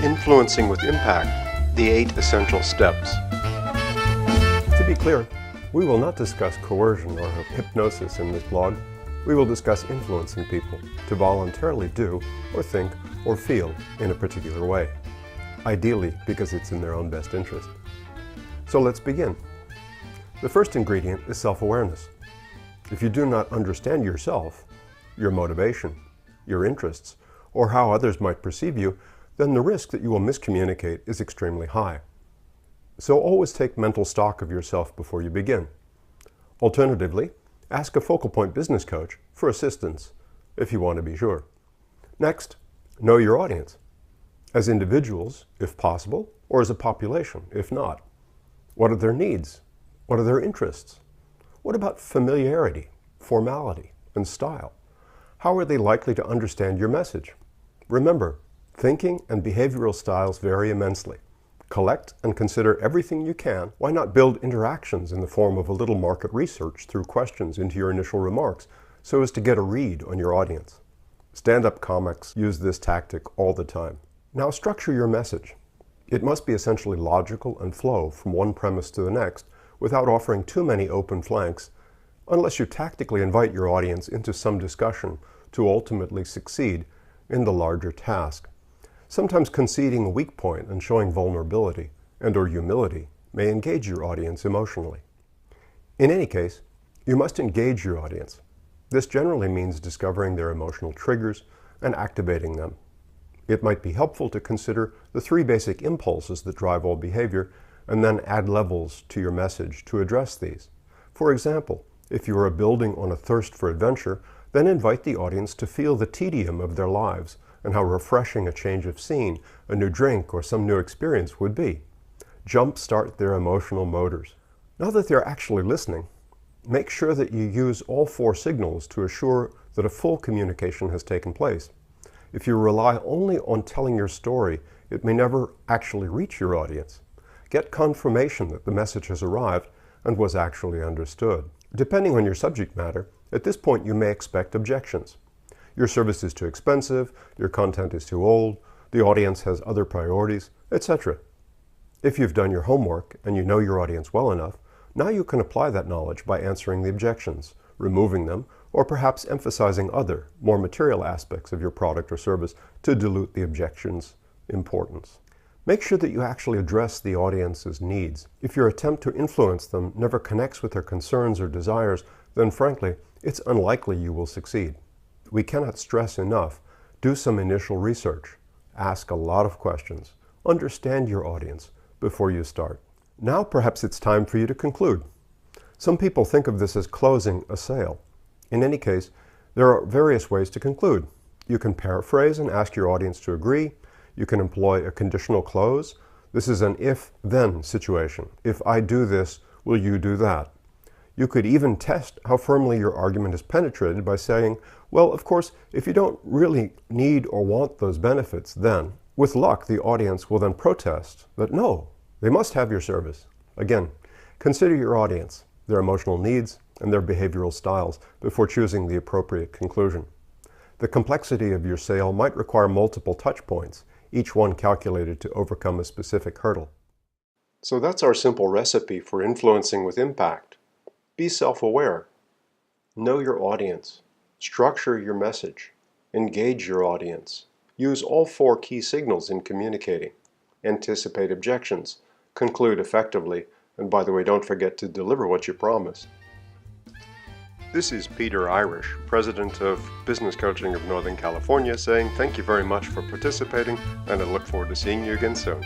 Influencing with Impact, the 8 Essential Steps. To be clear, we will not discuss coercion or hypnosis in this blog. We will discuss influencing people to voluntarily do or think or feel in a particular way, ideally because it's in their own best interest. So let's begin. The first ingredient is self-awareness. If you do not understand yourself, your motivation, your interests, or how others might perceive you, then the risk that you will miscommunicate is extremely high. So always take mental stock of yourself before you begin. Alternatively, ask a focal point business coach for assistance if you want to be sure. Next, know your audience. As individuals, if possible, or as a population, if not. What are their needs? What are their interests? What about familiarity, formality, and style? How are they likely to understand your message? Remember, thinking and behavioral styles vary immensely. Collect and consider everything you can. Why not build interactions in the form of a little market research through questions into your initial remarks so as to get a read on your audience? Stand-up comics use this tactic all the time. Now structure your message. It must be essentially logical and flow from one premise to the next without offering too many open flanks, unless you tactically invite your audience into some discussion to ultimately succeed in the larger task. Sometimes conceding a weak point and showing vulnerability and/or humility may engage your audience emotionally. In any case, you must engage your audience. This generally means discovering their emotional triggers and activating them. It might be helpful to consider the 3 basic impulses that drive all behavior and then add levels to your message to address these. For example, if you are building on a thirst for adventure, then invite the audience to feel the tedium of their lives and how refreshing a change of scene, a new drink, or some new experience would be. Jumpstart their emotional motors. Now that they're actually listening, make sure that you use all 4 signals to assure that a full communication has taken place. If you rely only on telling your story, it may never actually reach your audience. Get confirmation that the message has arrived and was actually understood. Depending on your subject matter, at this point you may expect objections. Your service is too expensive, your content is too old, the audience has other priorities, etc. If you've done your homework and you know your audience well enough, now you can apply that knowledge by answering the objections, removing them, or perhaps emphasizing other, more material aspects of your product or service to dilute the objection's importance. Make sure that you actually address the audience's needs. If your attempt to influence them never connects with their concerns or desires, then frankly, it's unlikely you will succeed. We cannot stress enough, do some initial research, ask a lot of questions, understand your audience before you start. Now perhaps it's time for you to conclude. Some people think of this as closing a sale. In any case, there are various ways to conclude. You can paraphrase and ask your audience to agree. You can employ a conditional close. This is an if-then situation. If I do this, will you do that? You could even test how firmly your argument is penetrated by saying, well, of course, if you don't really need or want those benefits, then, with luck, the audience will then protest that no, they must have your service. Again, consider your audience, their emotional needs, and their behavioral styles before choosing the appropriate conclusion. The complexity of your sale might require multiple touch points, each one calculated to overcome a specific hurdle. So that's our simple recipe for influencing with impact. Be self-aware. Know your audience. Structure your message. Engage your audience. Use all 4 key signals in communicating. Anticipate objections. Conclude effectively. And by the way, don't forget to deliver what you promised. This is Peter Irish, President of Business Coaching of Northern California, saying thank you very much for participating, and I look forward to seeing you again soon.